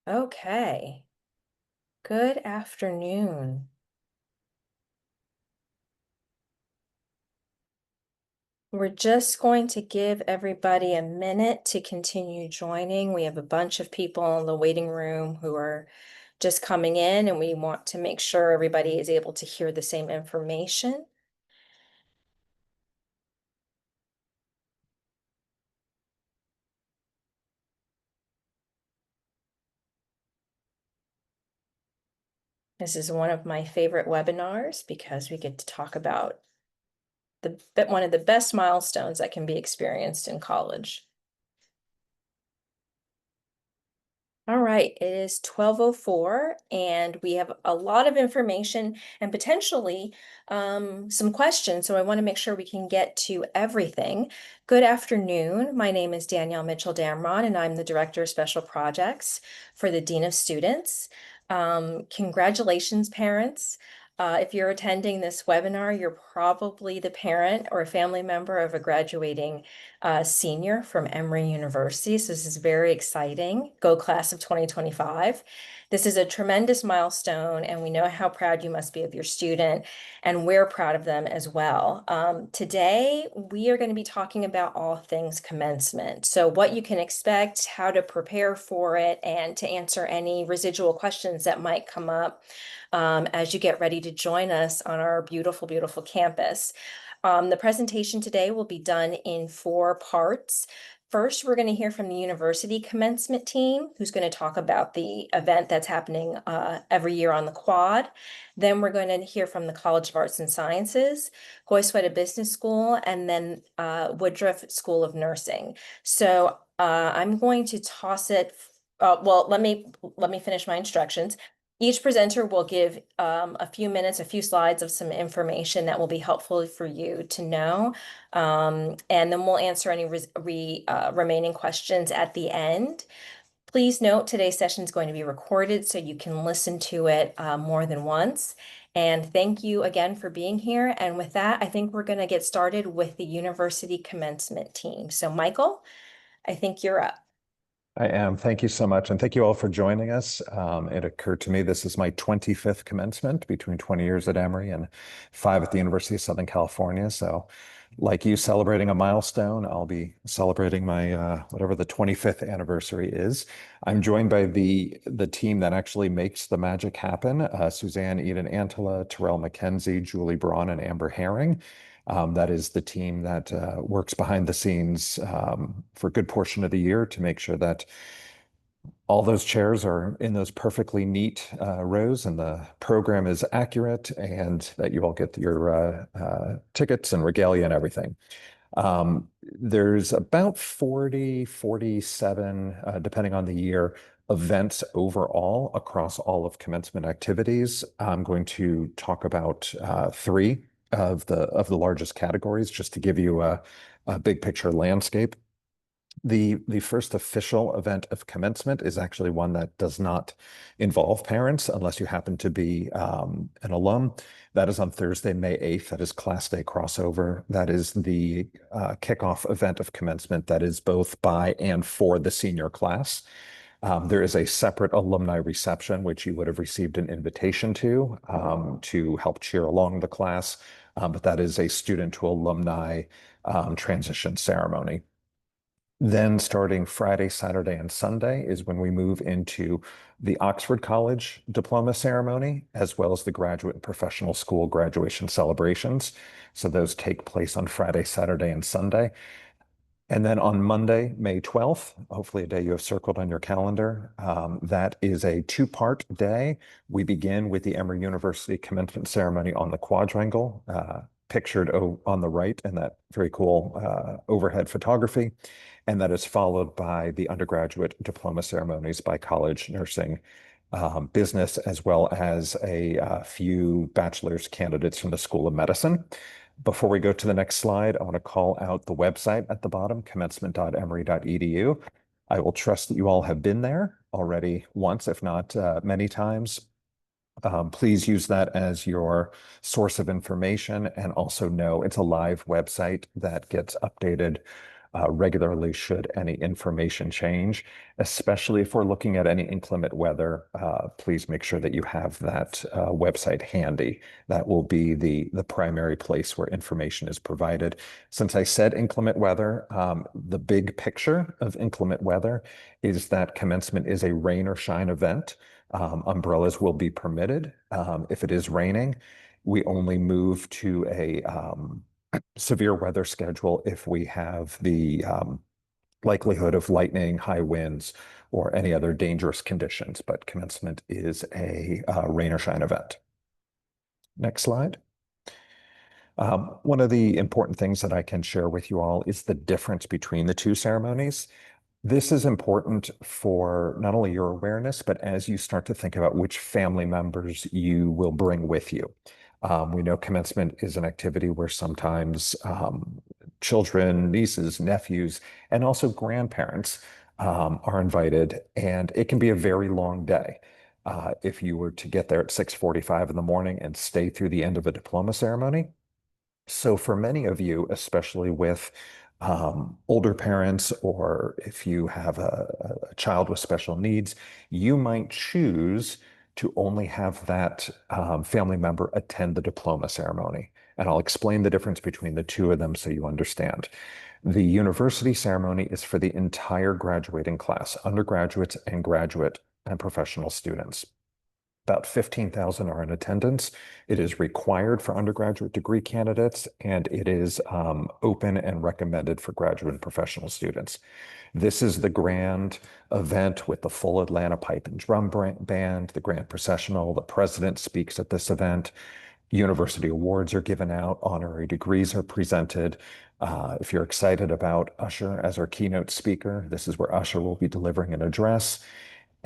Okay. Good afternoon. We're just going to give everybody a minute to continue joining. We have a bunch of people in the waiting room who are just coming in, and we want to make sure everybody is able to hear the same information. This is one of my favorite webinars because we get to talk about one of the best milestones that can be experienced in college. All right, it is 12:04 and we have a lot of information and potentially some questions. So I want to make sure we can get to everything. Good afternoon. My name is Danielle Mitchell-Damron and I'm the Director of Special Projects for the Dean of Students. Congratulations, parents. If you're attending this webinar, you're probably the parent or a family member of a graduating senior from Emory University. So this is very exciting. Go class of 2025. This is a tremendous milestone, and we know how proud you must be of your student, and we're proud of them as well. Today, we are going to be talking about all things commencement. So what you can expect, how to prepare for it, and to answer any residual questions that might come up as you get ready to join us on our beautiful, beautiful campus. The presentation today will be done in 4 parts. First, we're going to hear from the university commencement team, who's going to talk about the event that's happening every year on the quad. Then we're going to hear from the College of Arts and Sciences, Goizueta Business School, and then Woodruff School of Nursing. So I'm going to toss it. Well, let me finish my instructions. Each presenter will give a few minutes, a few slides of some information that will be helpful for you to know. And then we'll answer any remaining questions at the end. Please note today's session is going to be recorded so you can listen to it more than once. And thank you again for being here. And with that, I think we're going to get started with the university commencement team. So Michael, I think you're up. I am. Thank you so much. And thank you all for joining us. It occurred to me this is my 25th commencement between 20 years at Emory and 5 at the University of Southern California. So like you celebrating a milestone, I'll be celebrating my whatever the 25th anniversary is. I'm joined by the team that actually makes the magic happen. Suzanne Eden Antela, Terrell McKenzie, Julie Braun, and Amber Herring. That is the team that works behind the scenes for a good portion of the year to make sure that all those chairs are in those perfectly neat rows and the program is accurate and that you all get your tickets and regalia and everything. There's about 40, 47, depending on the year, events overall across all of commencement activities. I'm going to talk about 3 of the largest categories just to give you a big picture landscape. The first official event of commencement is actually one that does not involve parents unless you happen to be an alum. That is on Thursday, May 8th. That is Class Day crossover. That is the kickoff event of commencement that is both by and for the senior class. There is a separate alumni reception, which you would have received an invitation to help cheer along the class. But that is a student to alumni transition ceremony. Then starting Friday, Saturday, and Sunday is when we move into the Oxford College diploma ceremony, as well as the graduate and professional school graduation celebrations. So those take place on Friday, Saturday, and Sunday. And then on Monday, May 12th, hopefully a day you have circled on your calendar, that is a 2-part day. We begin with the Emory University commencement ceremony on the quadrangle, pictured on the right in that very cool overhead photography. And that is followed by the undergraduate diploma ceremonies by college, nursing, business, as well as a few bachelor's candidates from the School of Medicine. Before we go to the next slide, I want to call out the website at the bottom, commencement.emory.edu. I will trust that you all have been there already once, if not many times. Please use that as your source of information and also know it's a live website that gets updated regularly should any information change, especially if we're looking at any inclement weather. Please make sure that you have that website handy. That will be the primary place where information is provided. Since I said inclement weather, the big picture of inclement weather is that commencement is a rain or shine event. Umbrellas will be permitted. If it is raining, we only move to a severe weather schedule if we have the likelihood of lightning, high winds, or any other dangerous conditions. But commencement is a rain or shine event. Next slide. One of the important things that I can share with you all is the difference between the two ceremonies. This is important for not only your awareness, but as you start to think about which family members you will bring with you. We know commencement is an activity where sometimes children, nieces, nephews, and also grandparents are invited, and it can be a very long day. If you were to get there at 6:45 in the morning and stay through the end of a diploma ceremony, so for many of you, especially with older parents, or if you have a child with special needs, you might choose to only have that family member attend the diploma ceremony. And I'll explain the difference between the two of them so you understand. The university ceremony is for the entire graduating class, undergraduates and graduate and professional students. About 15,000 are in attendance. It is required for undergraduate degree candidates, and it is open and recommended for graduate and professional students. This is the grand event with the full Atlanta pipe and drum band, the grand processional. The president speaks at this event. University awards are given out. Honorary degrees are presented. If you're excited about Usher as our keynote speaker, this is where Usher will be delivering an address.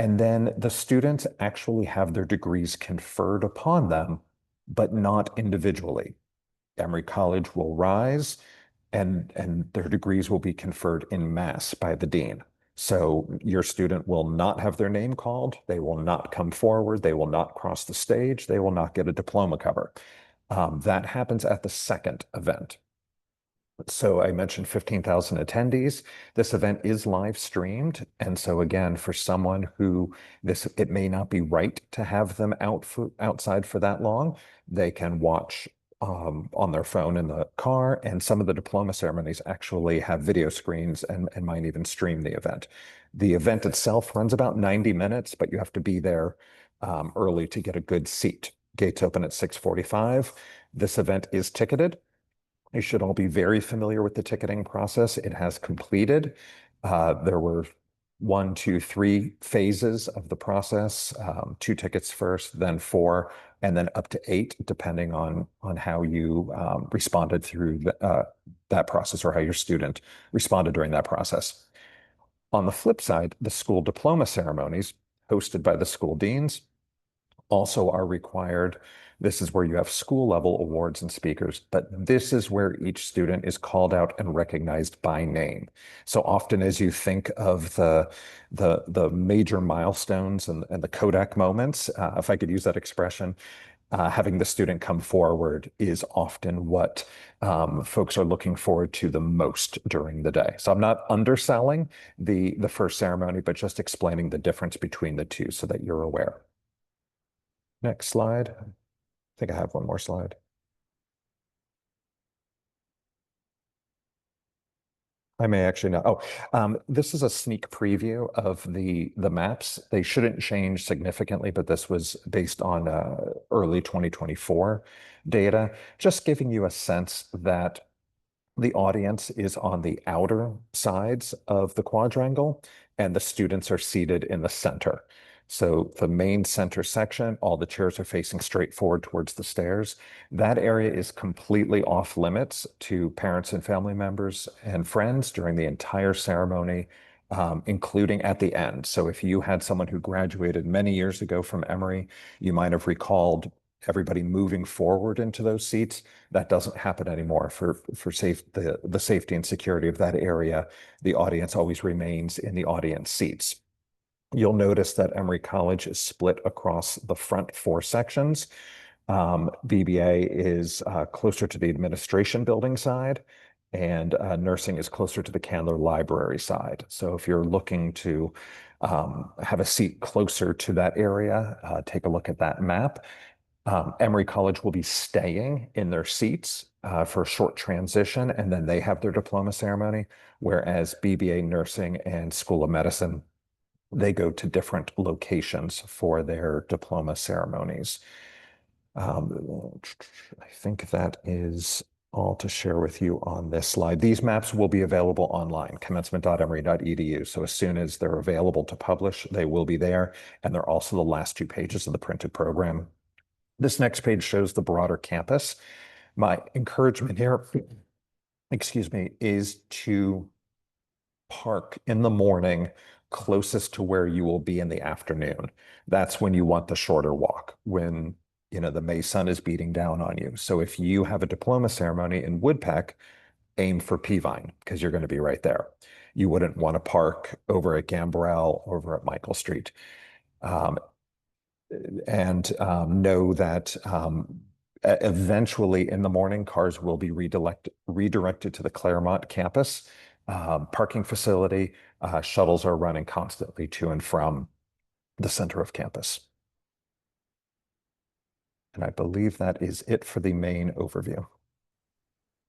And then the students actually have their degrees conferred upon them, but not individually. Emory College will rise and their degrees will be conferred in mass by the dean. So your student will not have their name called. They will not come forward. They will not cross the stage. They will not get a diploma cover. That happens at the second event. So I mentioned 15,000 attendees. This event is live streamed. And so again, for someone who it may not be right to have them outside for that long, they can watch on their phone in the car. And some of the diploma ceremonies actually have video screens and might even stream the event. The event itself runs about 90 minutes, but you have to be there early to get a good seat. Gates open at 6:45. This event is ticketed. You should all be very familiar with the ticketing process. It has completed. There were 1, 2, 3 phases of the process, 2 tickets first, then 4, and then up to 8, depending on how you responded through that process or how your student responded during that process. On the flip side, the school diploma ceremonies hosted by the school deans also are required. This is where you have school level awards and speakers, but this is where each student is called out and recognized by name. So often as you think of the major milestones and the Kodak moments, if I could use that expression, having the student come forward is often what folks are looking forward to the most during the day. So I'm not underselling the first ceremony, but just explaining the difference between the two so that you're aware. Next slide. I think I have one more slide. I may actually not. This is a sneak preview of the maps. They shouldn't change significantly, but this was based on early 2024 data, just giving you a sense that the audience is on the outer sides of the quadrangle, and the students are seated in the center. So the main center section, all the chairs are facing straight forward towards the stairs. That area is completely off limits to parents and family members and friends during the entire ceremony, including at the end. So if you had someone who graduated many years ago from Emory, you might have recalled everybody moving forward into those seats. That doesn't happen anymore for the safety and security of that area. The audience always remains in the audience seats. You'll notice that Emory College is split across the front 4 sections. BBA is closer to the administration building side, and nursing is closer to the Candler Library side. So if you're looking to have a seat closer to that area, take a look at that map. Emory College will be staying in their seats for a short transition, and then they have their diploma ceremony, whereas BBA Nursing and School of Medicine, they go to different locations for their diploma ceremonies. I think that is all to share with you on this slide. These maps will be available online, commencement.emory.edu. So as soon as they're available to publish, they will be there. And they're also the last 2 pages of the printed program. This next page shows the broader campus. My encouragement here, excuse me, is to park in the morning closest to where you will be in the afternoon. That's when you want the shorter walk, when the May sun is beating down on you. So if you have a diploma ceremony in Woodpeck, aim for Peavine because you're going to be right there. You wouldn't want to park over at Gambrell, over at Michael Street. And know that eventually in the morning, cars will be redirected to the Claremont campus parking facility. Shuttles are running constantly to and from the center of campus. And I believe that is it for the main overview.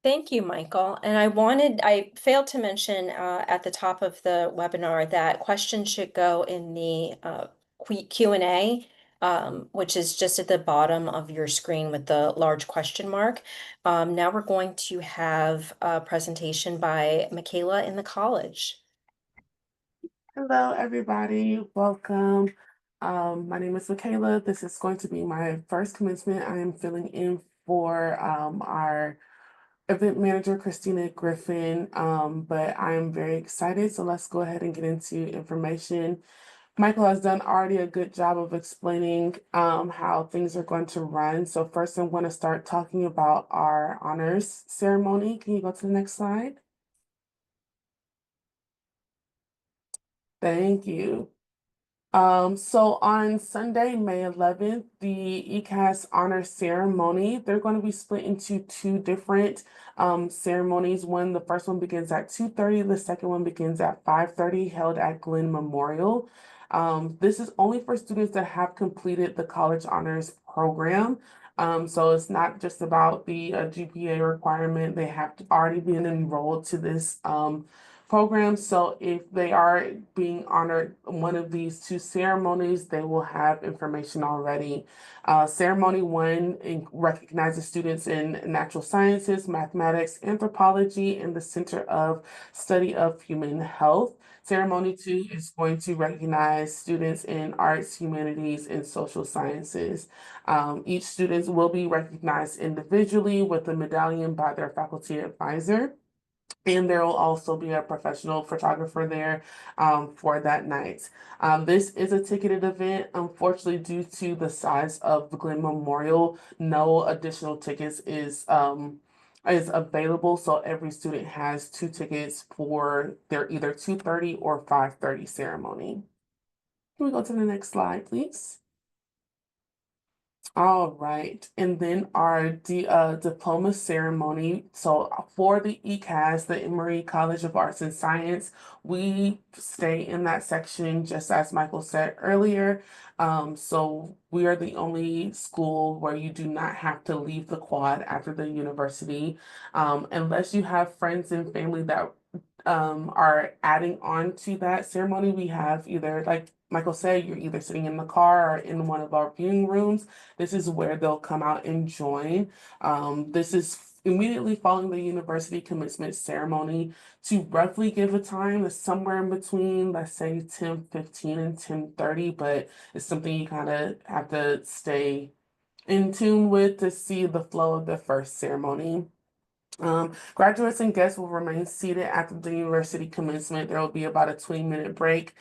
Thank you, Michael. And I failed to mention at the top of the webinar that questions should go in the Q&A, which is just at the bottom of your screen with the large question mark. Now we're going to have a presentation by Michaela in the college. Hello, everybody. Welcome. My name is Michaela. This is going to be my first commencement. I am filling in for our event manager, Christina Griffin, but I am very excited. So let's go ahead and get into information. Michael has done already a good job of explaining how things are going to run. So first I'm going to start talking about our honors ceremony. Can you go to the next slide? Thank you. So on Sunday, May 11th, the ECAS honor ceremony, they're going to be split into two different ceremonies. The first one begins at 2:30, the second one begins at 5:30, held at Glenn Memorial. This is only for students that have completed the college honors program. So it's not just about the GPA requirement. They have to already been enrolled to this program. So if they are being honored one of these two ceremonies, they will have information already. Ceremony 1 recognizes students in natural sciences, mathematics, anthropology, and the Center of Study of Human Health. Ceremony 2 is going to recognize students in arts, humanities, and social sciences. Each student will be recognized individually with a medallion by their faculty advisor. And there will also be a professional photographer there for that night. This is a ticketed event. Unfortunately, due to the size of the Glenn Memorial, no additional tickets is available. So every student has 2 tickets for their either 2:30 or 5:30 ceremony. Can we go to the next slide, please? All right, and then our diploma ceremony. So for the ECAS, the Emory College of Arts and Science, we stay in that section just as Michael said earlier. So we are the only school where you do not have to leave the quad after the university, unless you have friends and family that are adding on to that ceremony. We have either, like Michael said, you're either sitting in the car or in one of our viewing rooms. This is where they'll come out and join. This is immediately following the university commencement ceremony. To roughly give a time, is somewhere in between, let's say 10:15 and 10:30, but it's something you kind of have to stay in tune with to see the flow of the first ceremony. Graduates and guests will remain seated after the university commencement. There will be about a 20-minute break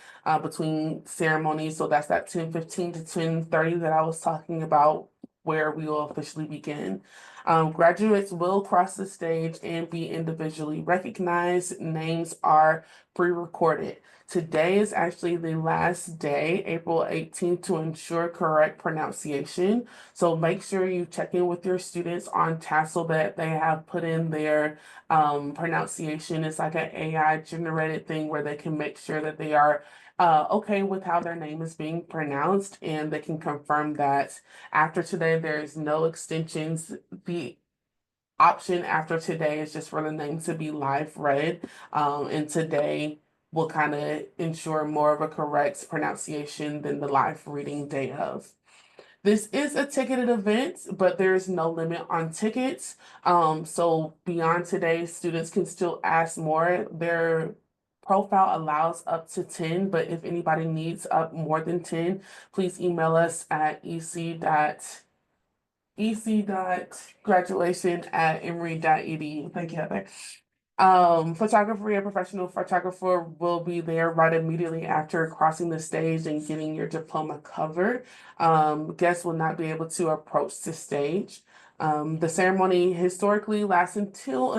between ceremonies. So that's that 10:15 to 10:30 that I was talking about where we will officially begin. Graduates will cross the stage and be individually recognized. Names are pre-recorded. Today is actually the last day, April 18th, to ensure correct pronunciation. So make sure you check in with your students on Tassel that they have put in their pronunciation. It's like an AI generated thing where they can make sure that they are okay with how their name is being pronounced, and they can confirm that after today there's no extensions. The option after today is just for the name to be live read, and today will kind of ensure more of a correct pronunciation than the live reading day of. This is a ticketed event, but there is no limit on tickets. So beyond today, students can still ask more. Their profile allows up to 10, but if anybody needs up more than 10, please email us at ec.graduation@emory.edu. Thank you, Heather. Photographer and professional photographer will be there right immediately after crossing the stage and getting your diploma covered. Guests will not be able to approach the stage. The ceremony historically lasts until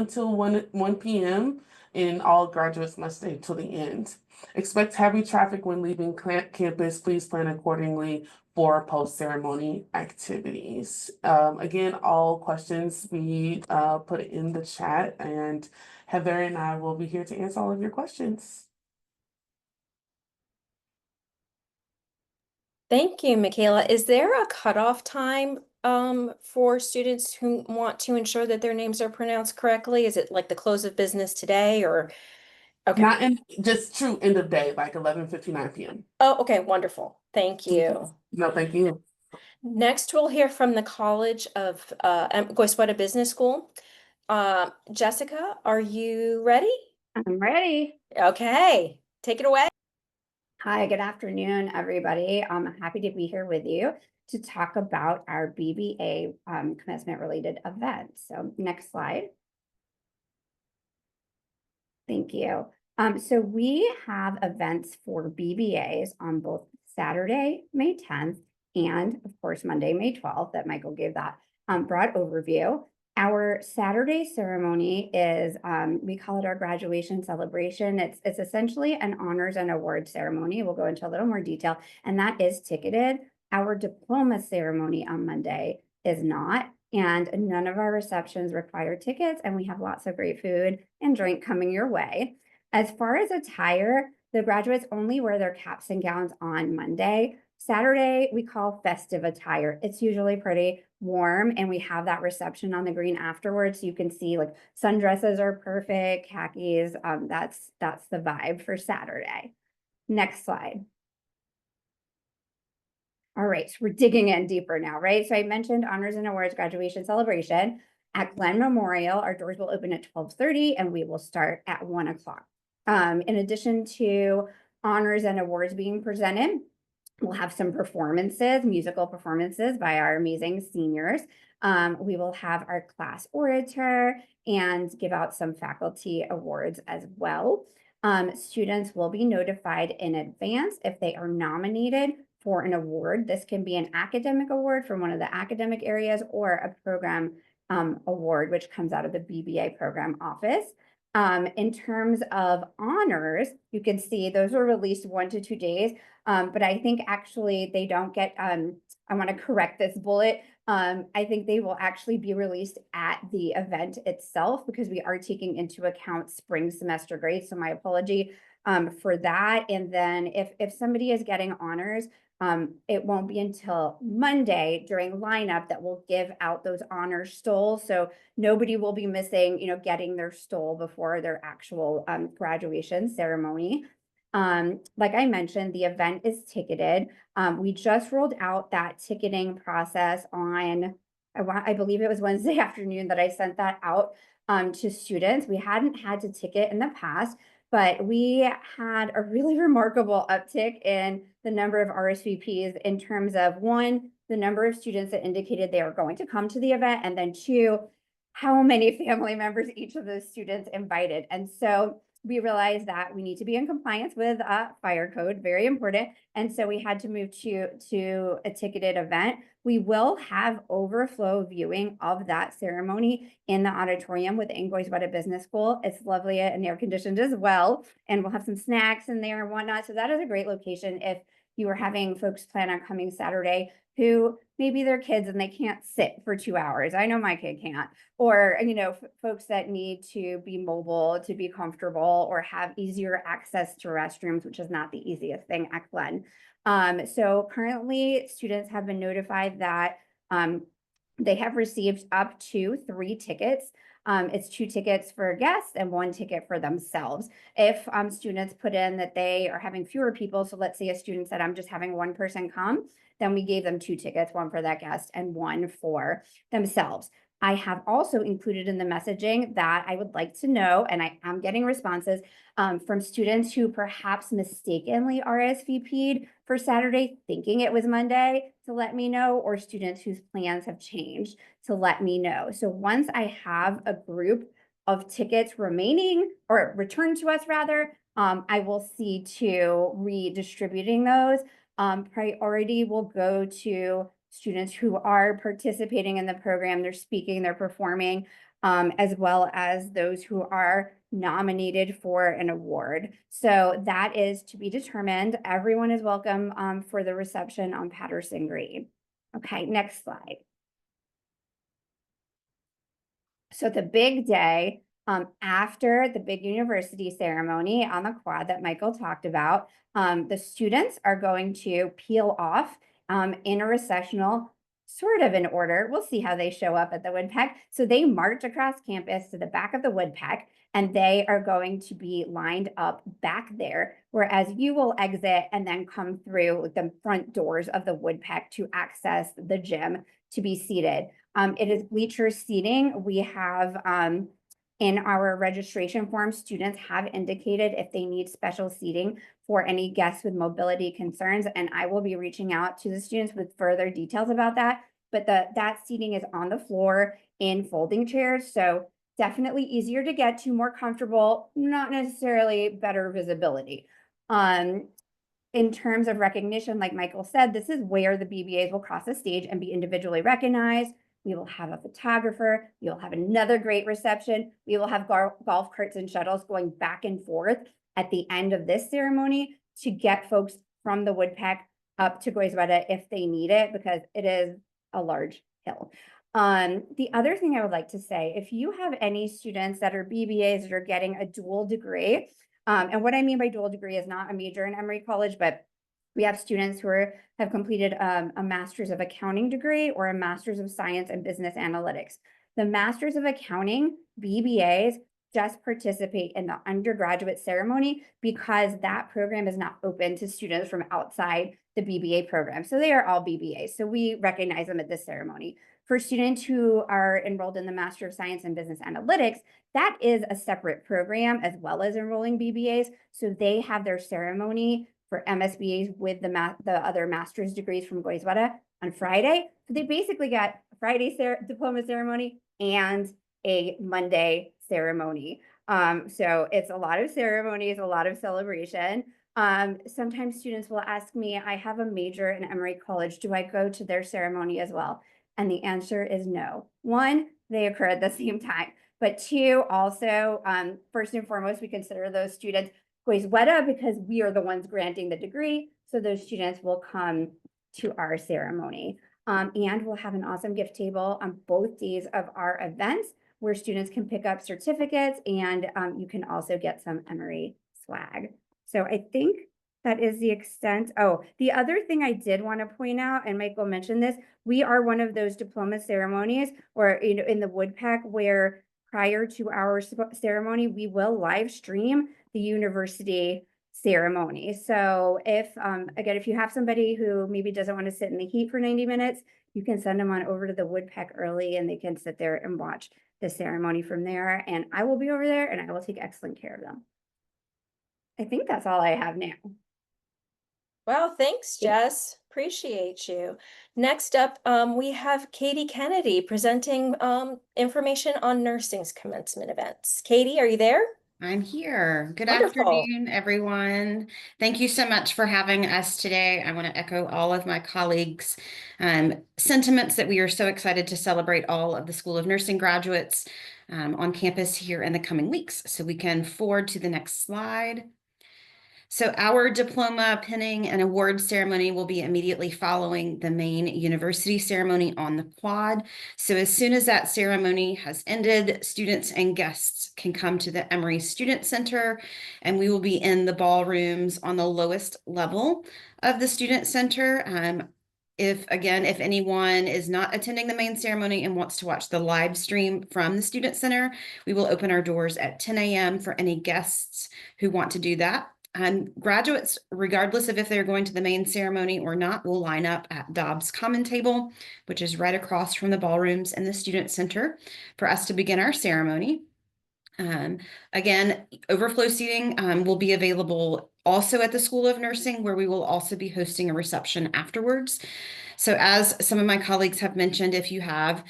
1 p.m. and all graduates must stay till the end. Expect heavy traffic when leaving campus. Please plan accordingly for post-ceremony activities. Again, all questions we put in the chat, and Heather and I will be here to answer all of your questions. Thank you, Michaela. Is there a cutoff time for students who want to ensure that their names are pronounced correctly? Is it like the close of business today or? Okay. Not in just true end of day, like 11:59 p.m. Oh, okay, wonderful. Thank you. No, thank you. Next, we'll hear from the College of Goizueta Business School. Jessica, are you ready? I'm ready. Okay, take it away. Hi, good afternoon, everybody. I'm happy to be here with you to talk about our BBA commencement related events. So next slide. Thank you. So we have events for BBAs on both Saturday, May 10th, and of course, Monday, May 12th, that Michael gave that broad overview. Our Saturday ceremony is, we call it our graduation celebration. It's essentially an honors and awards ceremony. We'll go into a little more detail, and that is ticketed. Our diploma ceremony on Monday is not, and none of our receptions require tickets, and we have lots of great food and drink coming your way. As far as attire, the graduates only wear their caps and gowns on Monday. Saturday, we call festive attire. It's usually pretty warm, and we have that reception on the green afterwards. So you can see like sundresses are perfect, khakis. That's the vibe for Saturday. Next slide. All right, so we're digging in deeper now, right? So I mentioned honors and awards graduation celebration at Glenn Memorial. Our doors will open at 12:30 and we will start at 1 o'clock. In addition to honors and awards being presented, we'll have some performances, musical performances by our amazing seniors. We will have our class orator and give out some faculty awards as well. Students will be notified in advance if they are nominated for an award. This can be an academic award from one of the academic areas or a program award, which comes out of the BBA program office. In terms of honors, you can see those were released 1 to 2 days, but I think actually they don't get, I want to correct this bullet. I think they will actually be released at the event itself because we are taking into account spring semester grades. So my apology for that. And then if somebody is getting honors, it won't be until Monday during lineup that we'll give out those honor stoles. So nobody will be missing, getting their stole before their actual graduation ceremony. Like I mentioned, the event is ticketed. We just rolled out that ticketing process on, I believe it was Wednesday afternoon that I sent that out to students. We hadn't had to ticket in the past, but we had a really remarkable uptick in the number of RSVPs in terms of, one, the number of students that indicated they are going to come to the event, and then two, how many family members each of those students invited. And so we realized that we need to be in compliance with fire code, very important. And so we had to move to a ticketed event. We will have overflow viewing of that ceremony in the auditorium within Goizueta Business School. It's lovely and air conditioned as well. And we'll have some snacks in there and whatnot. So that is a great location if you are having folks plan on coming Saturday who maybe they're kids and they can't sit for 2 hours. I know my kid can't. Or, folks that need to be mobile, to be comfortable, or have easier access to restrooms, which is not the easiest thing at Glen. So currently, students have been notified that they have received up to 3 tickets. It's 2 tickets for guests and 1 ticket for themselves. If students put in that they are having fewer people, so let's say a student said, I'm just having 1 person come, then we gave them 2 tickets, 1 for that guest and 1 for themselves. I have also included in the messaging that I would like to know, and I am getting responses from students who perhaps mistakenly RSVP'd for Saturday, thinking it was Monday, to let me know, or students whose plans have changed to let me know. So once I have a group of tickets remaining or returned to us rather, I will see to redistributing those. Priority will go to students who are participating in the program, they're speaking, they're performing, as well as those who are nominated for an award. So that is to be determined. Everyone is welcome for the reception on Patterson Green. Okay, next slide. So the big day after the big university ceremony on the quad that Michael talked about, the students are going to peel off in a recessional, sort of in order. We'll see how they show up at the Woodpeck. So they march across campus to the back of the Woodpeck, and they are going to be lined up back there, whereas you will exit and then come through the front doors of the Woodpeck to access the gym to be seated. It is bleacher seating. We have in our registration form, students have indicated if they need special seating for any guests with mobility concerns, and I will be reaching out to the students with further details about that. But that seating is on the floor in folding chairs, so definitely easier to get to, more comfortable, not necessarily better visibility. In terms of recognition, like Michael said, this is where the BBAs will cross the stage and be individually recognized. We will have a photographer. We will have another great reception. We will have golf carts and shuttles going back and forth at the end of this ceremony to get folks from the Woodpeck up to Goizueta if they need it, because it is a large hill. The other thing I would like to say, if you have any students that are BBAs that are getting a dual degree, and what I mean by dual degree is not a major in Emory College, but we have students who have completed a master's of accounting degree or a master's of science and business analytics. The master's of accounting BBAs just participate in the undergraduate ceremony because that program is not open to students from outside the BBA program. So they are all BBAs. So we recognize them at this ceremony. For students who are enrolled in the Master of Science and Business Analytics, that is a separate program as well as enrolling BBAs. So they have their ceremony for MSBAs with the other master's degrees from Goizueta on Friday. So they basically got a Friday diploma ceremony and a Monday ceremony. So it's a lot of ceremonies, a lot of celebration. Sometimes students will ask me, I have a major in Emory College, do I go to their ceremony as well? And the answer is no. 1, they occur at the same time. But 2, also, first and foremost, we consider those students Goizueta because we are the ones granting the degree. So those students will come to our ceremony. And we'll have an awesome gift table on both days of our events where students can pick up certificates, and you can also get some Emory swag. So I think that is the extent. Oh, the other thing I did want to point out, and Michael mentioned this, we are one of those diploma ceremonies or in the Woodpeck where prior to our ceremony, we will live stream the university ceremony. So if, again, if you have somebody who maybe doesn't want to sit in the heat for 90 minutes, you can send them on over to the Woodpeck early and they can sit there and watch the ceremony from there. And I will be over there and I will take excellent care of them. I think that's all I have now. Well, thanks, Jess. Appreciate you. Next up, we have Katie Kennedy presenting information on nursing's commencement events. Katie, are you there? I'm here. Good Wonderful. afternoon, everyone. Thank you so much for having us today. I want to echo all of my colleagues' sentiments that we are so excited to celebrate all of the School of Nursing graduates on campus here in the coming weeks. So we can forward to the next slide. So our diploma pinning and award ceremony will be immediately following the main university ceremony on the quad. So as soon as that ceremony has ended, students and guests can come to the Emory Student Center, and we will be in the ballrooms on the lowest level of the Student Center. If anyone is not attending the main ceremony and wants to watch the live stream from the Student Center, we will open our doors at 10 a.m. for any guests who want to do that. Graduates, regardless of if they're going to the main ceremony or not, will line up at Dobbs Common Table, which is right across from the ballrooms and the Student Center, for us to begin our ceremony. Again, overflow seating will be available also at the School of Nursing, where we will also be hosting a reception afterwards. So as some of my colleagues have mentioned, if you have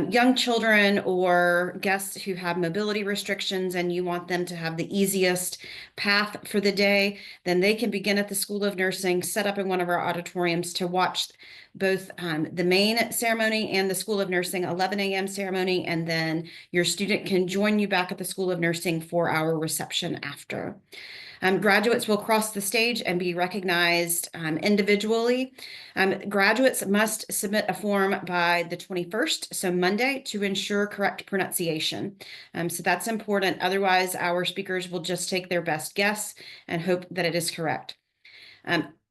young children or guests who have mobility restrictions and you want them to have the easiest path for the day, then they can begin at the School of Nursing, set up in one of our auditoriums to watch both the main ceremony and the School of Nursing 11 a.m. ceremony, and then your student can join you back at the School of Nursing for our reception after. Graduates will cross the stage and be recognized individually. Graduates must submit a form by the 21st, so Monday, to ensure correct pronunciation. So that's important. Otherwise, our speakers will just take their best guess and hope that it is correct.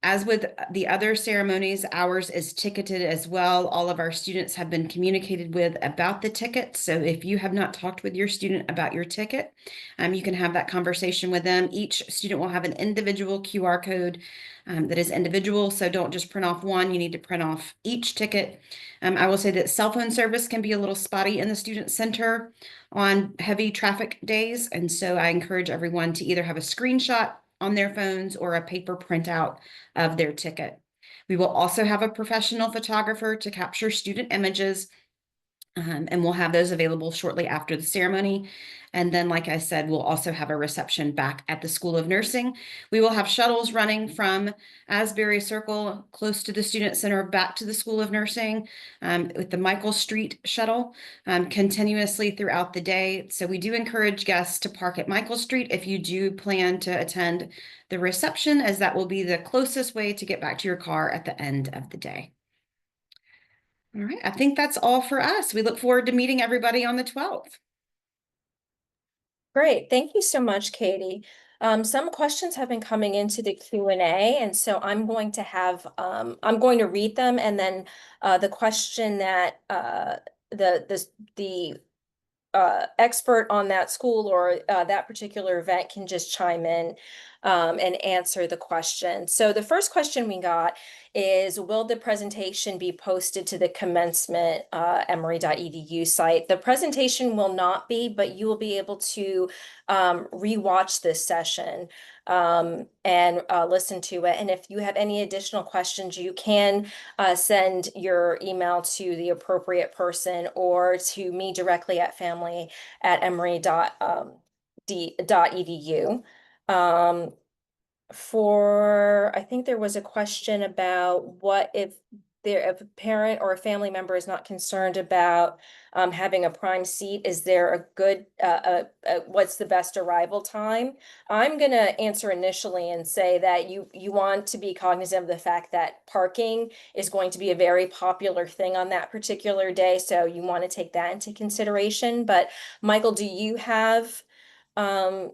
As with the other ceremonies, ours is ticketed as well. All of our students have been communicated with about the ticket. So if you have not talked with your student about your ticket, you can have that conversation with them. Each student will have an individual QR code that is individual. So don't just print off one, you need to print off each ticket. I will say that cell phone service can be a little spotty in the student center on heavy traffic days. And so I encourage everyone to either have a screenshot on their phones or a paper printout of their ticket. We will also have a professional photographer to capture student images, and we'll have those available shortly after the ceremony. And then, like I said, we'll also have a reception back at the School of Nursing. We will have shuttles running from Asbury Circle, close to the Student Center, back to the School of Nursing, with the Michael Street shuttle, continuously throughout the day. So we do encourage guests to park at Michael Street if you do plan to attend the reception, as that will be the closest way to get back to your car at the end of the day. All right, I think that's all for us. We look forward to meeting everybody on the 12th. Great. Thank you so much, Katie. Some questions have been coming into the Q&A, and so I'm going to read them, and then the question that the expert on that school or that particular event can just chime in and answer the question. So the first question we got is, will the presentation be posted to the commencement.emory.edu site? The presentation will not be, but you will be able to rewatch this session and listen to it. And if you have any additional questions, you can send your email to the appropriate person or to me directly at family@emory.edu. I think there was a question about what if a parent or a family member is not concerned about having a prime seat, is there a good what's the best arrival time? I'm gonna answer initially and say that you want to be cognizant of the fact that parking is going to be a very popular thing on that particular day, so you want to take that into consideration. But Michael, do you have a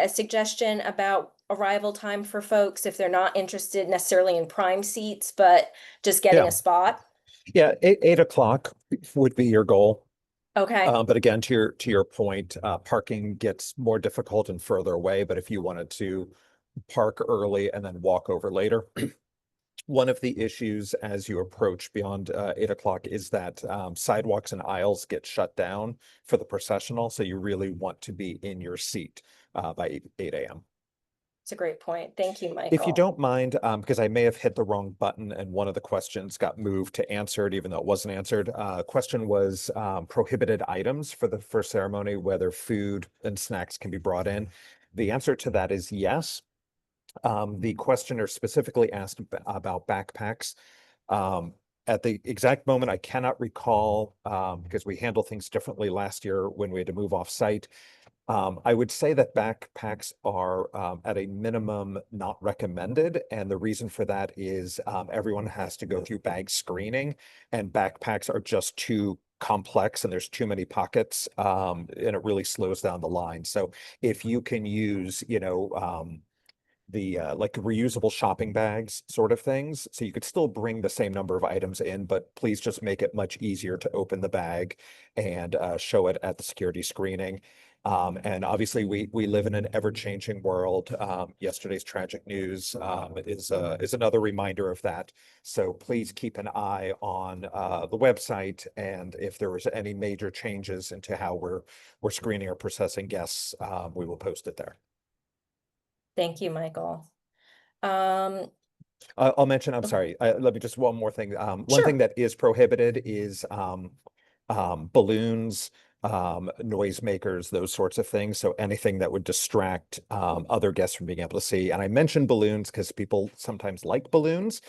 suggestion about arrival time for folks if they're not interested necessarily in prime seats, but just getting Yeah. a spot? Yeah, 8 o'clock would be your goal. Okay. But again, to your point, parking gets more difficult and further away. But if you wanted to park early and then walk over later, one of the issues as you approach beyond 8 o'clock is that sidewalks and aisles get shut down for the processional. So you really want to be in your seat by 8 a.m. It's a great point. Thank you, If you Michael. don't mind, because I may have hit the wrong button and one of the questions got moved to answered, even though it wasn't answered. Question was prohibited items for the first ceremony, whether food and snacks can be brought in. The answer to that is yes. The questioner specifically asked about backpacks. At the exact moment, I cannot recall because we handled things differently last year when we had to move off site. I would say that backpacks are at a minimum not recommended. And the reason for that is everyone has to go through bag screening, and backpacks are just too complex and there's too many pockets, and it really slows down the line. So if you can use, the like reusable shopping bags sort of things. So you could still bring the same number of items in, but please just make it much easier to open the bag and show it at the security screening. And obviously we live in an ever-changing world. Yesterday's tragic news is another reminder of that. So please keep an eye on the website, and if there was any major changes into how we're screening or processing guests, we will post it there. Thank you, Michael. Um, I'll mention, I'm sorry, let me just one more thing. One thing sure. that is prohibited is balloons, noisemakers, those sorts of things. So anything that would distract other guests from being able to see. And I mentioned balloons because people sometimes like balloons,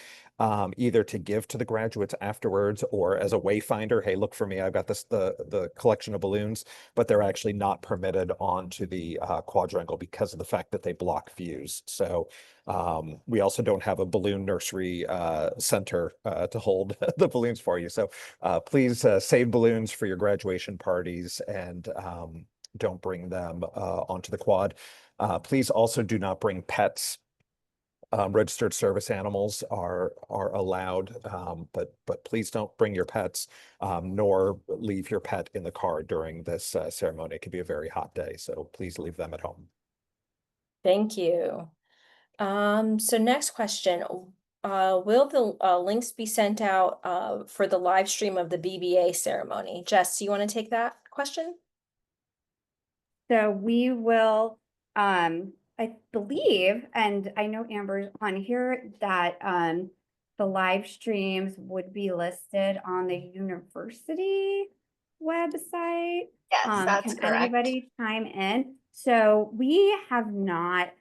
either to give to the graduates afterwards or as a wayfinder. Hey, look for me, I've got the collection of balloons, but they're actually not permitted onto the quadrangle because of the fact that they block views. So we also don't have a balloon nursery center to hold the balloons for you. So please save balloons for your graduation parties, and don't bring them onto the quad. Please also do not bring pets. Registered service animals are allowed, but please don't bring your pets, nor leave your pet in the car during this ceremony. It can be a very hot day, so please leave them at home. Thank you. So next question, will the links be sent out for the live stream of the BBA ceremony? Jess, do you want to take that question? So we will, I believe, and I know Amber's on here, that the live streams would be listed on the university website. Yes, that's Can correct. anybody chime in? So we have not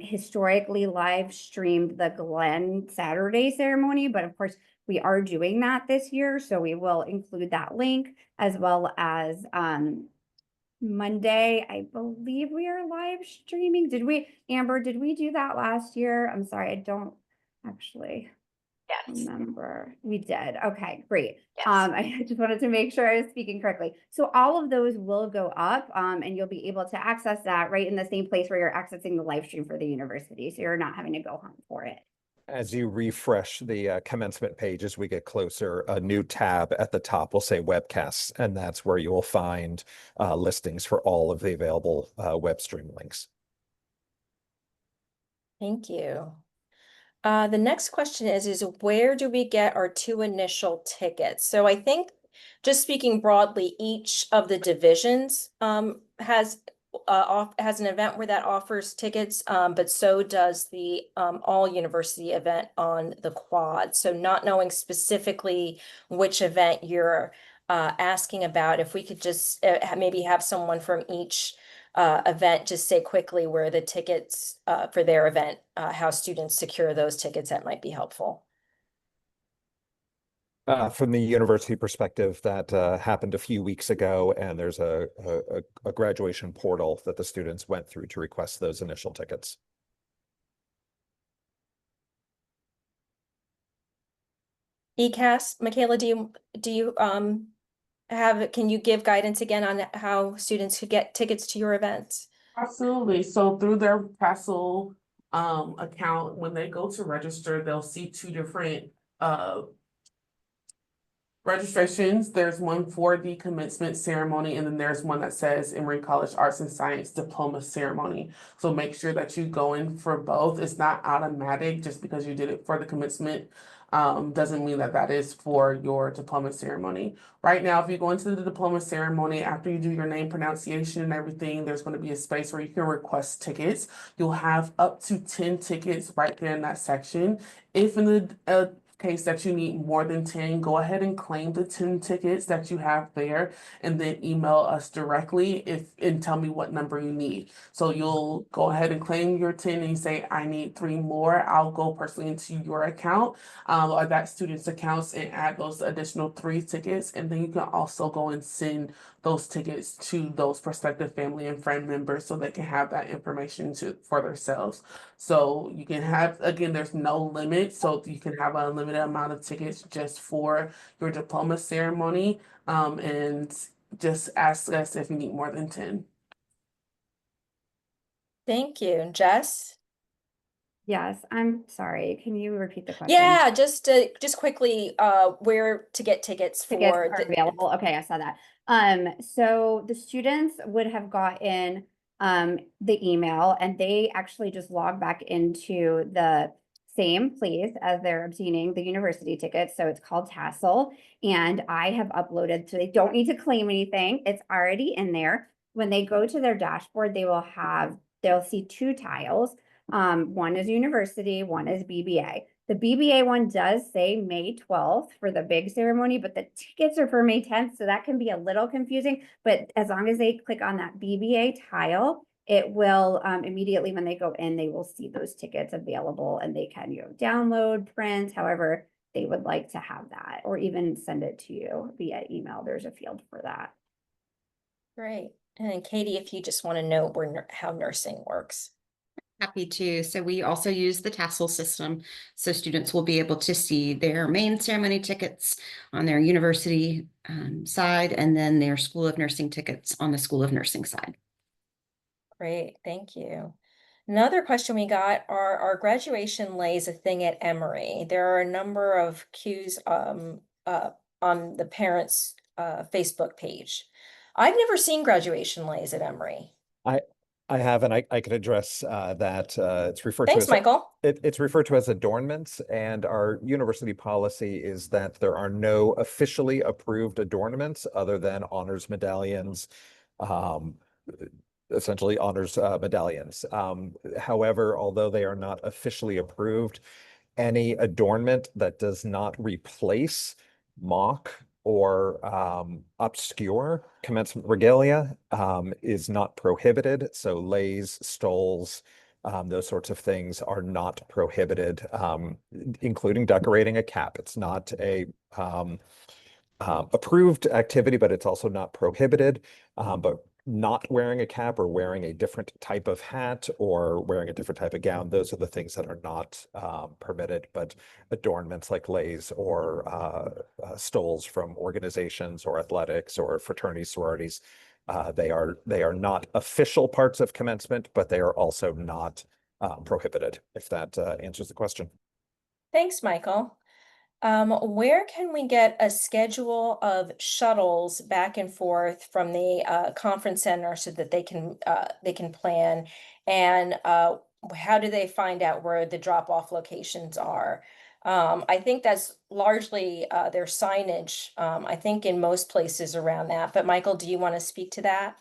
historically live streamed the Glen Saturday ceremony, but of course we are doing that this year. So we will include that link, as well as Monday, I believe we are live streaming. Amber, did we do that last year? I'm sorry, I don't actually Yes. remember. We did. Okay, great. Yes. I just wanted to make sure I was speaking correctly. So all of those will go up, and you'll be able to access that right in the same place where you're accessing the live stream for the university. So you're not having to go hunt for it. As you refresh the commencement page as we get closer, a new tab at the top will say webcasts, and that's where you will find listings for all of the available web stream links. Thank you. The next question is where do we get our 2 initial tickets? So I think, just speaking broadly, each of the divisions has an event where that offers tickets, but so does the all university event on the quad. So not knowing specifically which event you're asking about, if we could just maybe have someone from each event just say quickly where the tickets for their event, how students secure those tickets, that might be helpful. From the university perspective, that happened a few weeks ago, and there's a graduation portal that the students went through to request those initial tickets. ECAS, Michaela, do you can you give guidance again on how students could get tickets to your events? Absolutely. So through their Pressel account, when they go to register, they'll see 2 different Registrations, there's one for the commencement ceremony, and then there's one that says Emory College Arts and Science Diploma Ceremony. So make sure that you go in for both. It's not automatic just because you did it for the commencement. Doesn't mean that that is for your diploma ceremony. Right now, if you go into the diploma ceremony, after you do your name pronunciation and everything, there's going to be a space where you can request tickets. You'll have up to 10 tickets right there in that section. If in the case that you need more than 10, go ahead and claim the 10 tickets that you have there and then email us directly and tell me what number you need. So you'll go ahead and claim your 10 and you say, I need 3 more. I'll go personally into your account or that student's accounts and add those additional 3 tickets. And then you can also go and send those tickets to those prospective family and friend members so they can have that information for themselves. So you can have, again, there's no limit, so you can have a limited amount of tickets just for your diploma ceremony. And just ask us if you need more than 10. Thank you. Jess? Yes, I'm sorry. Can you repeat the question? Yeah, just quickly, where to get tickets Tickets for are available. Okay, I saw that. So the students would have gotten the email and they actually just log back into the same place as they're obtaining the university tickets. So it's called Tassel. And I have uploaded, so they don't need to claim anything. It's already in there. When they go to their dashboard, they'll see 2 tiles. One is university, one is BBA. The BBA one does say May 12th for the big ceremony, but the tickets are for May 10th, so that can be a little confusing. But as long as they click on that BBA tile, it will immediately when they go in, they will see those tickets available and they can, download, print, however they would like to have that, or even send it to you via email. There's a field for that. Great. And Katie, if you just want to know how nursing works. Happy to. So we also use the tassel system. So students will be able to see their main ceremony tickets on their university side and then their School of Nursing tickets on the School of Nursing side. Great, thank you. Another question we got are graduation lays a thing at Emory? There are a number of cues on the parents' Facebook page. I've never seen graduation lays at Emory. I have, and I can address that. It's referred to Thanks, as Michael. it's referred to as adornments, and our university policy is that there are no officially approved adornments other than honors medallions, um, essentially honors medallions. However, although they are not officially approved, any adornment that does not replace, mock, or obscure commencement regalia is not prohibited. So lays, stoles, those sorts of things are not prohibited, including decorating a cap. It's not a approved activity, but it's also not prohibited. But not wearing a cap or wearing a different type of hat or wearing a different type of gown, those are the things that are not permitted. But adornments like lays or stoles from organizations or athletics or fraternities, sororities, they are not official parts of commencement, but they are also not prohibited, if that answers the question. Thanks, Michael. Where can we get a schedule of shuttles back and forth from the conference center so that they can plan? And how do they find out where the drop-off locations are? I think that's largely their signage, I think in most places around that. But Michael, do you want to speak to that?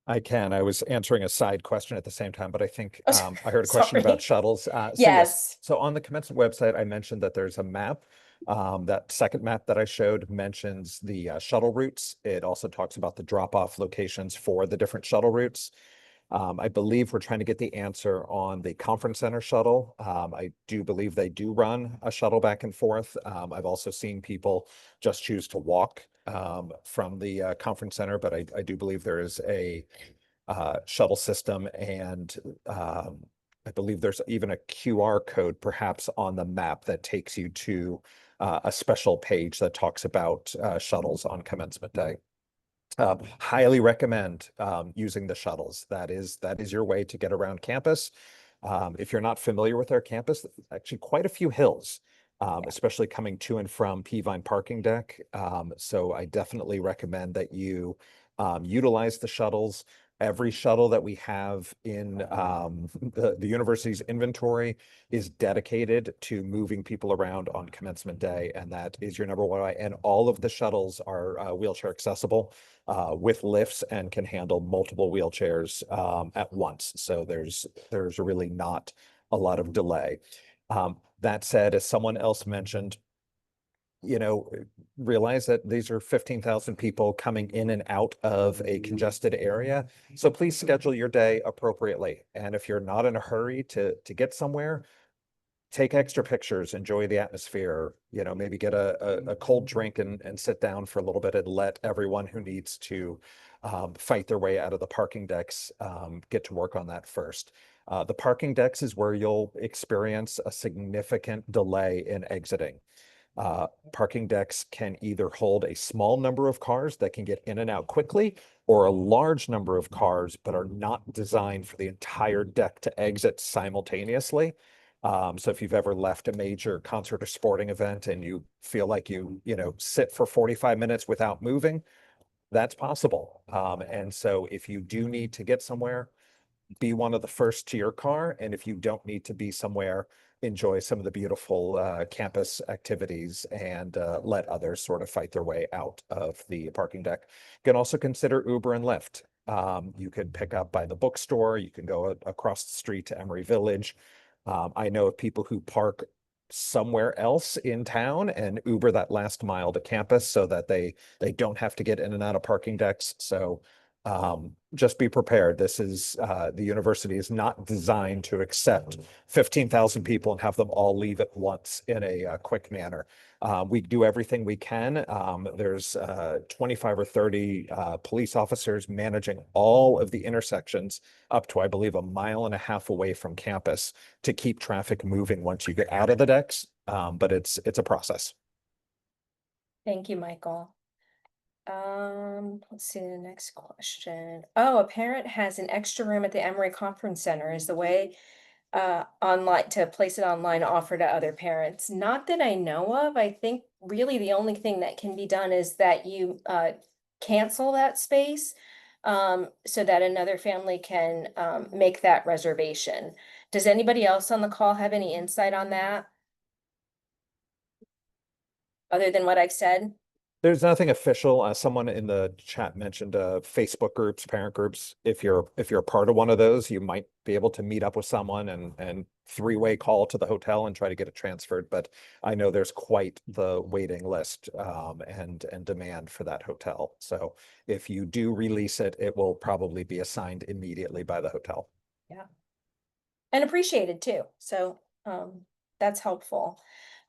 I can. I was answering a side question at the same time, but I think Oh, I heard a question about sorry. shuttles. So yes, Yes. so on the commencement website, I mentioned that there's a map. That second map that I showed mentions the shuttle routes. It also talks about the drop-off locations for the different shuttle routes. I believe we're trying to get the answer on the conference center shuttle. I do believe they do run a shuttle back and forth. I've also seen people just choose to walk from the conference center, but I do believe there is a shuttle system, and I believe there's even a QR code perhaps on the map that takes you to a special page that talks about shuttles on commencement day. Highly recommend using the shuttles. That is your way to get around campus. If you're not familiar with our campus, actually quite a few hills, especially coming to and from Peavine Parking Deck. So I definitely recommend that you utilize the shuttles. Every shuttle that we have in the university's inventory is dedicated to moving people around on commencement day, and that is your number one way. And all of the shuttles are wheelchair accessible with lifts and can handle multiple wheelchairs at once. So there's really not a lot of delay. That said, as someone else mentioned, you know, realize that these are 15,000 people coming in and out of a congested area. So please schedule your day appropriately. And if you're not in a hurry to get somewhere, take extra pictures, enjoy the atmosphere, you know, maybe get a cold drink and sit down for a little bit and let everyone who needs to fight their way out of the parking decks get to work on that first. The parking decks is where you'll experience a significant delay in exiting. Parking decks can either hold a small number of cars that can get in and out quickly, or a large number of cars, but are not designed for the entire deck to exit simultaneously. So if you've ever left a major concert or sporting event and you feel like you know, sit for 45 minutes without moving, that's possible. And so if you do need to get somewhere, be one of the first to your car. And if you don't need to be somewhere, enjoy some of the beautiful campus activities and let others sort of fight their way out of the parking deck. You can also consider Uber and Lyft. You could pick up by the bookstore. You can go across the street to Emory Village. I know of people who park somewhere else in town and Uber that last mile to campus so that they don't have to get in and out of parking decks. So just be prepared. This is the university is not designed to accept 15,000 people and have them all leave at once in a quick manner. We do everything we can. There's 25 or 30 police officers managing all of the intersections up to, I believe, 1.5 miles away from campus to keep traffic moving once you get out of the decks. But it's a process. Thank you, Michael. Let's see the next question. Oh, a parent has an extra room at the Emory Conference Center. Is the way online to place it online offer to other parents? Not that I know of. I think really the only thing that can be done is that you cancel that space so that another family can make that reservation. Does anybody else on the call have any insight on that? Other than what I've said? There's nothing official. Someone in the chat mentioned Facebook groups, parent groups. If you're a part of one of those, you might be able to meet up with someone and three-way call to the hotel and try to get it transferred. But I know there's quite the waiting list and demand for that hotel. So if you do release it, it will probably be assigned immediately by the hotel. Yeah. And appreciated too. So that's helpful.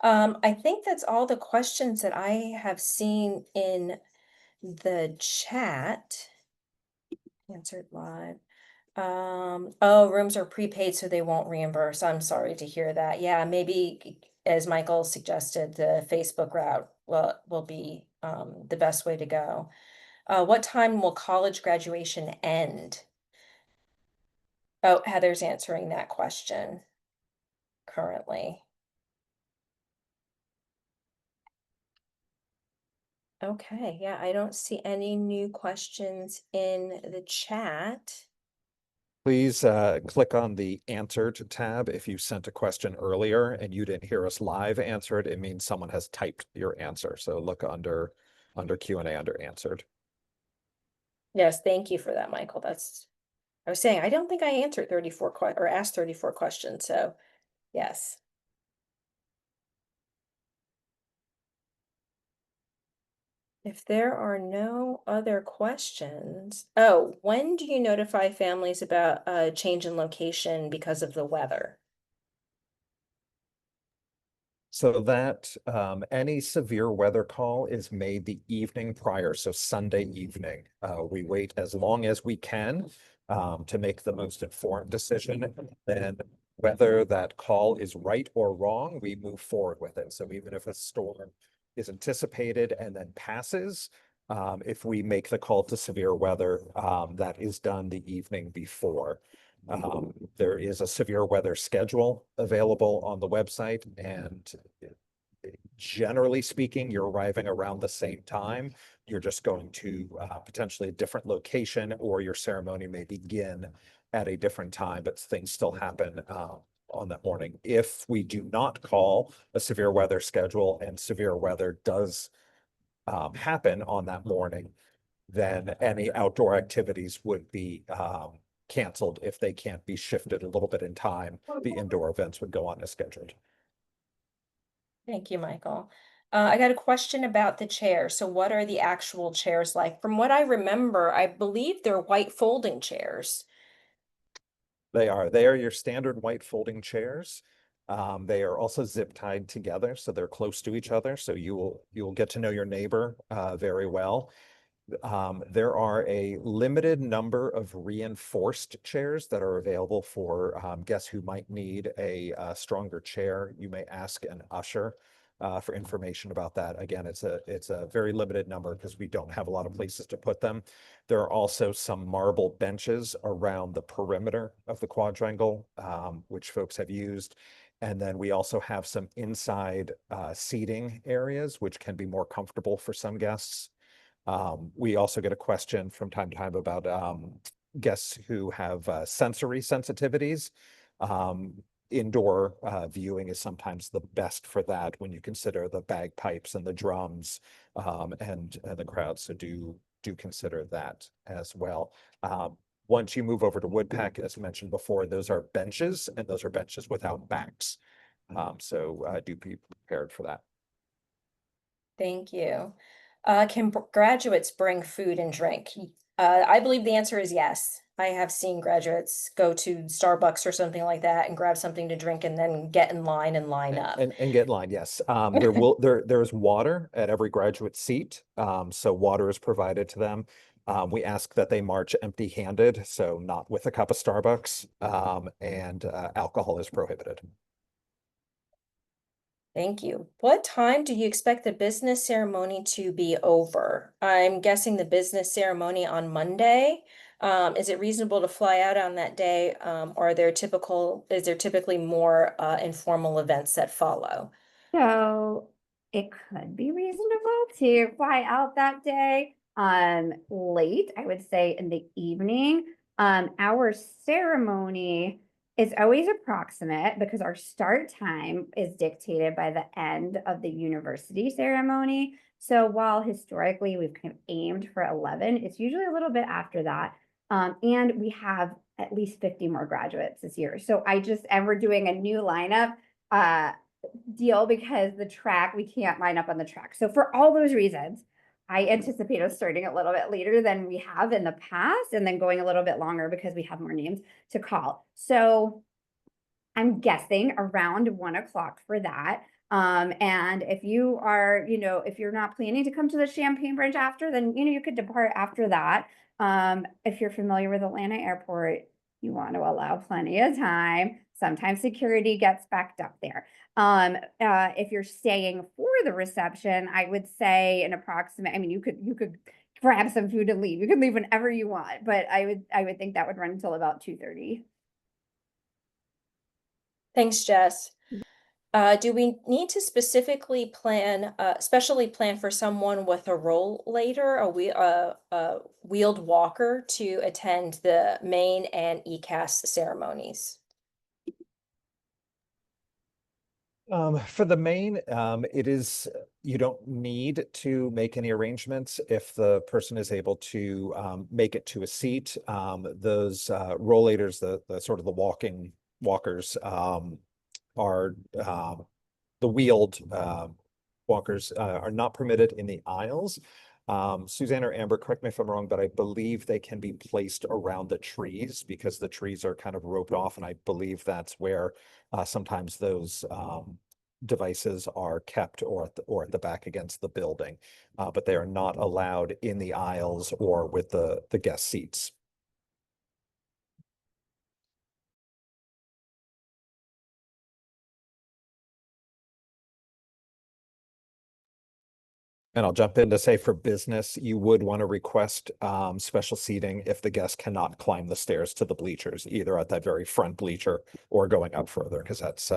I think that's all the questions that I have seen in the chat. Answered live. Oh, rooms are prepaid, so they won't reimburse. I'm sorry to hear that. Yeah, maybe as Michael suggested, the Facebook route will be the best way to go. What time will college graduation end? Oh, Heather's answering that question currently. Okay, yeah, I don't see any new questions in the chat. Please click on the answered tab. If you sent a question earlier and you didn't hear us live answer it, it means someone has typed your answer. So look under Q&A under answered. Yes, thank you for that, Michael. I was saying, I don't think I answered 34 or asked 34 questions, so yes. If there are no other questions, oh, when do you notify families about a change in location because of the weather? So that any severe weather call is made the evening prior, so Sunday evening. We wait as long as we can to make the most informed decision. Then whether that call is right or wrong, we move forward with it. So even if a storm is anticipated and then passes, if we make the call to severe weather, that is done the evening before. There is a severe weather schedule available on the website, and generally speaking, you're arriving around the same time. You're just going to potentially a different location, or your ceremony may begin at a different time, but things still happen on that morning. If we do not call a severe weather schedule and severe weather does happen on that morning, then any outdoor activities would be canceled. If they can't be shifted a little bit in time, the indoor events would go on as scheduled. Thank you, Michael. I got a question about the chairs. So what are the actual chairs like? From what I remember, I believe they're white folding chairs. They are your standard white folding chairs. They are also zip tied together, so they're close to each other. So you will get to know your neighbor very well. There are a limited number of reinforced chairs that are available for guests who might need a stronger chair. You may ask an usher for information about that. Again, it's a very limited number because we don't have a lot of places to put them. There are also some marble benches around the perimeter of the quadrangle, which folks have used. And then we also have some inside seating areas, which can be more comfortable for some guests. We also get a question from time to time about guests who have sensory sensitivities. Indoor viewing is sometimes the best for that when you consider the bagpipes and the drums and the crowd. So do consider that as well. Once you move over to Woodpeck, as mentioned before, those are benches, and those are benches without backs. So do be prepared for that. Thank you. Can graduates bring food and drink? I believe the answer is yes. I have seen graduates go to Starbucks or something like that and grab something to drink and then get in line and line up. And get in line, yes. There is water at every graduate seat. So water is provided to them. We ask that they march empty-handed, so not with a cup of Starbucks, and alcohol is prohibited. Thank you. What time do you expect the business ceremony to be over? I'm guessing the business ceremony on Monday. Is it reasonable to fly out on that day? Or is there typically more informal events that follow? So it could be reasonable to fly out that day, late, I would say in the evening. Our ceremony is always approximate because our start time is dictated by the end of the university ceremony. So while historically we've kind of aimed for 11, it's usually a little bit after that. And we have at least 50 more graduates this year. So and we're doing a new lineup deal because we can't line up on the track. So for all those reasons, I anticipate us starting a little bit later than we have in the past and then going a little bit longer because we have more names to call. So I'm guessing around 1 o'clock for that. And if you are, if you're not planning to come to the Champagne Bridge after, then, you could depart after that. If you're familiar with Atlanta Airport, you want to allow plenty of time. Sometimes security gets backed up there. If you're staying for the reception, I would say an approximate, you could grab some food and leave. You can leave whenever you want, but I would think that would run until about 2:30. Thanks, Jess. Do we need to specifically especially plan for someone with a rollator, a wheeled walker to attend the main and ECAS ceremonies? For the main, you don't need to make any arrangements if the person is able to make it to a seat. Those rollators, the sort of the walkers, are the wheeled walkers are not permitted in the aisles. Suzanne or Amber, correct me if I'm wrong, but I believe they can be placed around the trees because the trees are kind of roped off, and I believe that's where sometimes those devices are kept, or at the back against the building, but they are not allowed in the aisles or with the guest seats. And I'll jump in to say for business, you would want to request special seating if the guest cannot climb the stairs to the bleachers, either at that very front bleacher or going up further, because that's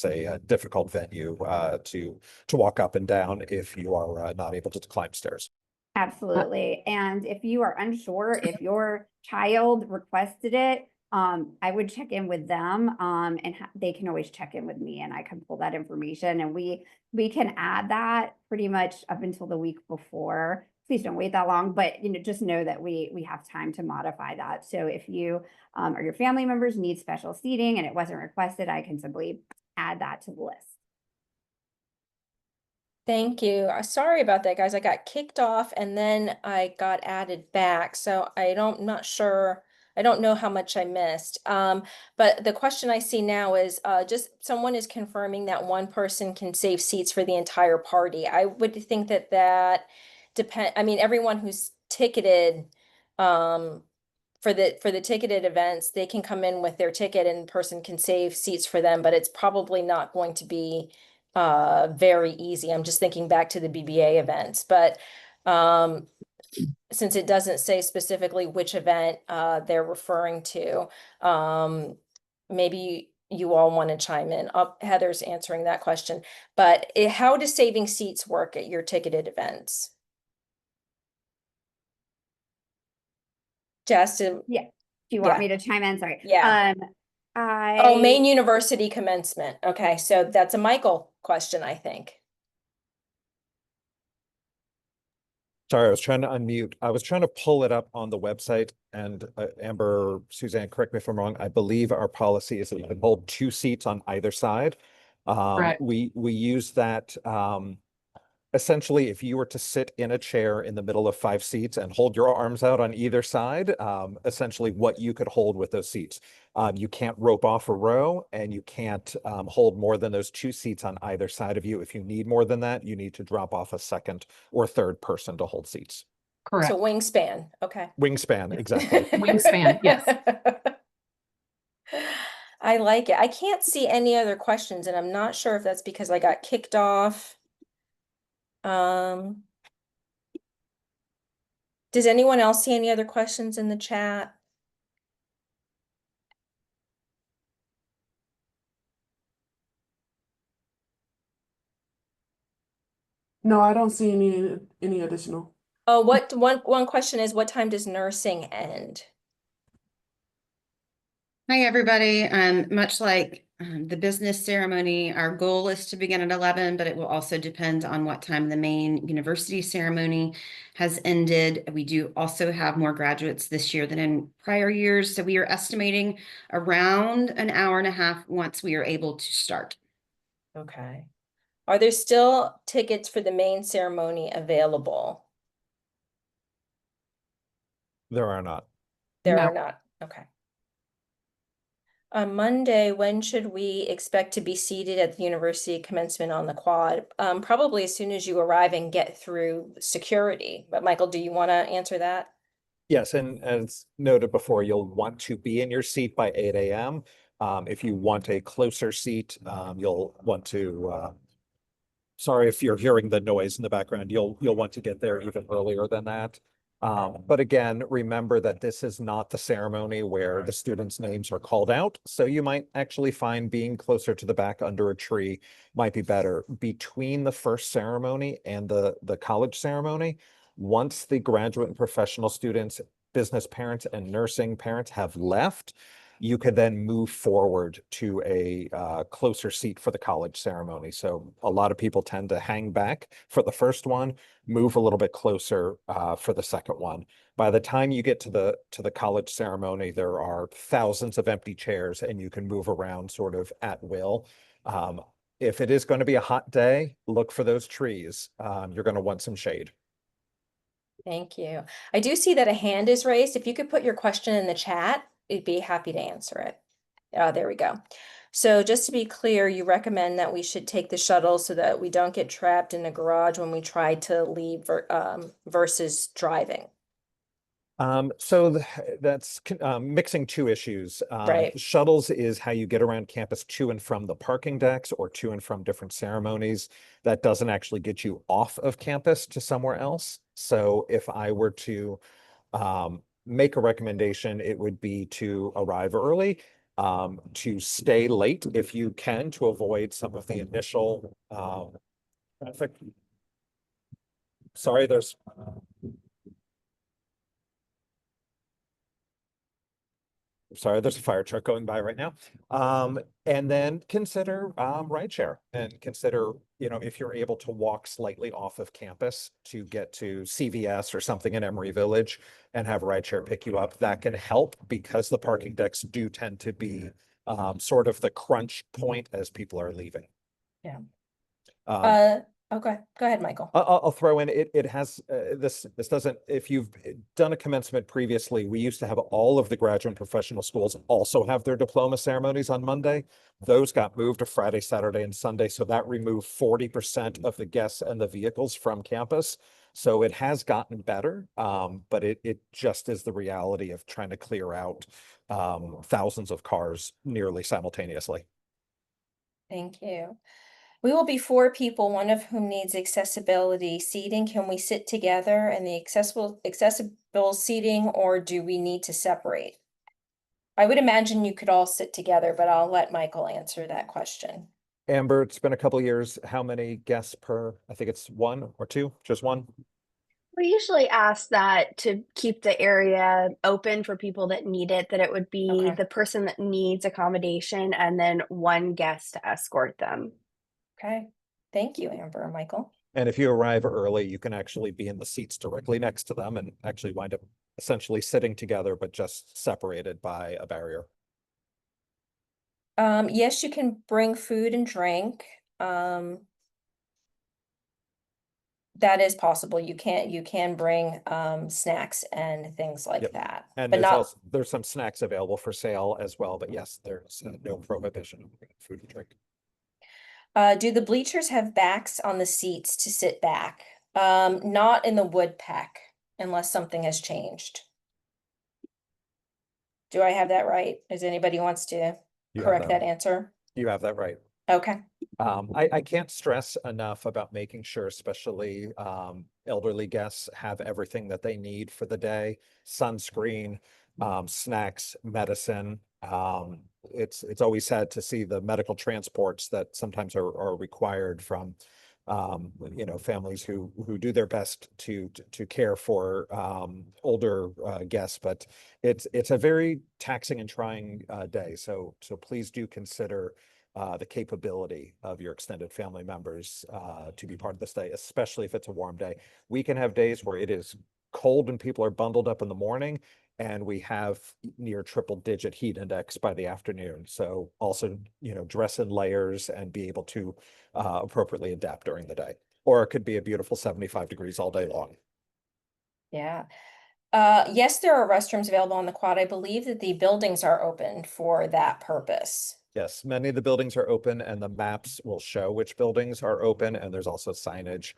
a difficult venue to walk up and down if you are not able to climb stairs. Absolutely. And if you are unsure if your child requested it, I would check in with them, and they can always check in with me and I can pull that information and we can add that pretty much up until the week before. Please don't wait that long, but just know that we have time to modify that. So if you or your family members need special seating and it wasn't requested, I can simply add that to the list. Thank you. Sorry about that, guys. I got kicked off and then I got added back. So not sure. I don't know how much I missed. But the question I see now is just someone is confirming that one person can save seats for the entire party. I would think that depend. I mean, everyone who's ticketed for the ticketed events, they can come in with their ticket and person can save seats for them, but it's probably not going to be very easy. I'm just thinking back to the BBA events, but since it doesn't say specifically which event they're referring to, maybe you all want to chime in. Heather's answering that question, but how does saving seats work at your ticketed events? Jess, Yeah. Do you want yeah. me to chime in? Sorry. Yeah. I Oh, Maine University commencement. Okay, so that's a Michael question, I think. Sorry, I was trying to unmute. I was trying to pull it up on the website, and Amber, Suzanne, correct me if I'm wrong. I believe our policy is that you can hold 2 seats on either side. Right. We use that essentially, if you were to sit in a chair in the middle of 5 seats and hold your arms out on either side, essentially what you could hold with those seats. You can't rope off a row and you can't hold more than those 2 seats on either side of you. If you need more than that, you need to drop off a second or third person to hold seats. Correct. So wingspan, okay. Wingspan, exactly. Wingspan, yes. I like it. I can't see any other questions, and I'm not sure if that's because I got kicked off. Does anyone else see any other questions in the chat? No, I don't see any additional. Oh, one question is, what time does nursing end? Hi, everybody. Much like the business ceremony, our goal is to begin at 11, but it will also depend on what time the main university ceremony has ended. We do also have more graduates this year than in prior years, so we are estimating around an hour and a half once we are able to start. Okay. Are there still tickets for the main ceremony available? There are not. There No. are not. Okay. On Monday, when should we expect to be seated at the university commencement on the quad? Probably as soon as you arrive and get through security. But Michael, do you want to answer that? Yes, and as noted before, you'll want to be in your seat by 8 a.m. If you want a closer seat, you'll want to sorry if you're hearing the noise in the background, you'll want to get there even earlier than that. But again, remember that this is not the ceremony where the students' names are called out. So you might actually find being closer to the back under a tree might be better. Between the first ceremony and the college ceremony, once the graduate and professional students, business parents, and nursing parents have left, you could then move forward to a closer seat for the college ceremony. So a lot of people tend to hang back for the first one, move a little bit closer for the second one. By the time you get to the college ceremony, there are thousands of empty chairs and you can move around sort of at will. If it is going to be a hot day, look for those trees. You're going to want some shade. Thank you. I do see that a hand is raised. If you could put your question in the chat, I'd be happy to answer it. There we go. So just to be clear, you recommend that we should take the shuttle so that we don't get trapped in the garage when we try to leave versus driving. That's mixing two issues. Right. Shuttles is how you get around campus to and from the parking decks or to and from different ceremonies. That doesn't actually get you off of campus to somewhere else. So if I were to make a recommendation, it would be to arrive early, to stay late if you can, to avoid some of the initial traffic. Sorry, there's a fire truck going by right now. And then consider rideshare and consider, if you're able to walk slightly off of campus to get to CVS or something in Emory Village and have rideshare pick you up, that can help because the parking decks do tend to be sort of the crunch point as people are leaving. Yeah. Um, Okay, go ahead, Michael. I'll throw in, it has, this doesn't, if you've done a commencement previously, we used to have all of the graduate and professional schools also have their diploma ceremonies on Monday. Those got moved to Friday, Saturday, and Sunday. So that removed 40% of the guests and the vehicles from campus. So it has gotten better, but it just is the reality of trying to clear out thousands of cars nearly simultaneously. Thank you. We will be 4 people, one of whom needs accessibility seating. Can we sit together in the accessible seating, or do we need to separate? I would imagine you could all sit together, but I'll let Michael answer that question. Amber, it's been a couple of years. How many guests per? I think it's one or two, just one. We usually ask that to keep the area open for people that need it, that it would be Okay. the person that needs accommodation and then one guest to escort them. Okay, thank you, Amber and Michael. And if you arrive early, you can actually be in the seats directly next to them and actually wind up essentially sitting together, but just separated by a barrier. Yes, you can bring food and drink. That is possible. You can bring snacks and things like Yep. that, And but not. there's some snacks available for sale as well, but yes, there's no prohibition of bringing food and drink. Do the bleachers have backs on the seats to sit back? Not in the wood pack unless something has changed. Do I have that right? Does anybody wants to correct that answer? You have that right. Okay. I can't stress enough about making sure, especially elderly guests have everything that they need for the day: sunscreen, snacks, medicine. It's always sad to see the medical transports that sometimes are required from families who do their best to care for older guests, but it's a very taxing and trying day. So please do consider the capability of your extended family members to be part of this day, especially if it's a warm day. We can have days where it is cold and people are bundled up in the morning, and we have near triple-digit heat index by the afternoon. So also, dress in layers and be able to appropriately adapt during the day. Or it could be a beautiful 75 degrees all day long. Yeah. Yes, there are restrooms available on the quad. I believe that the buildings are open for that purpose. Yes, many of the buildings are open and the maps will show which buildings are open, and there's also signage.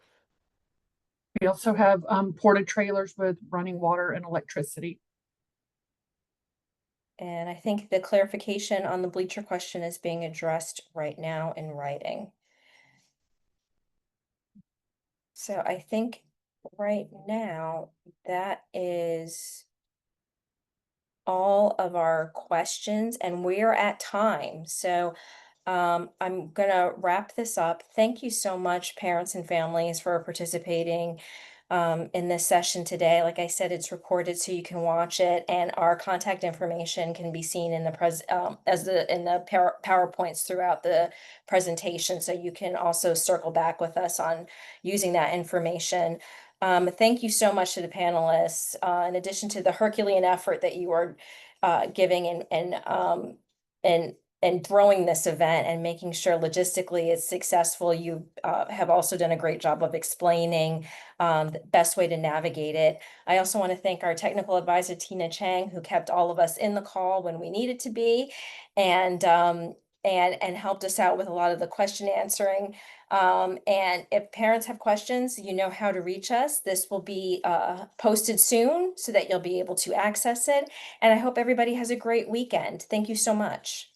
We also have porta trailers with running water and electricity. And I think the clarification on the bleacher question is being addressed right now in writing. So I think right now that is all of our questions, and we're at time. So I'm gonna wrap this up. Thank you so much, parents and families, for participating in this session today. Like I said, it's recorded so you can watch it, and our contact information can be seen in the PowerPoints throughout the presentation. So you can also circle back with us on using that information. Thank you so much to the panelists, in addition to the Herculean effort that you are giving and throwing this event and making sure logistically it's successful. You have also done a great job of explaining the best way to navigate it. I also want to thank our technical advisor, Tina Chang, who kept all of us in the call when we needed to be. And and helped us out with a lot of the question answering. And if parents have questions, you know how to reach us. This will be posted soon so that you'll be able to access it. And I hope everybody has a great weekend. Thank you so much.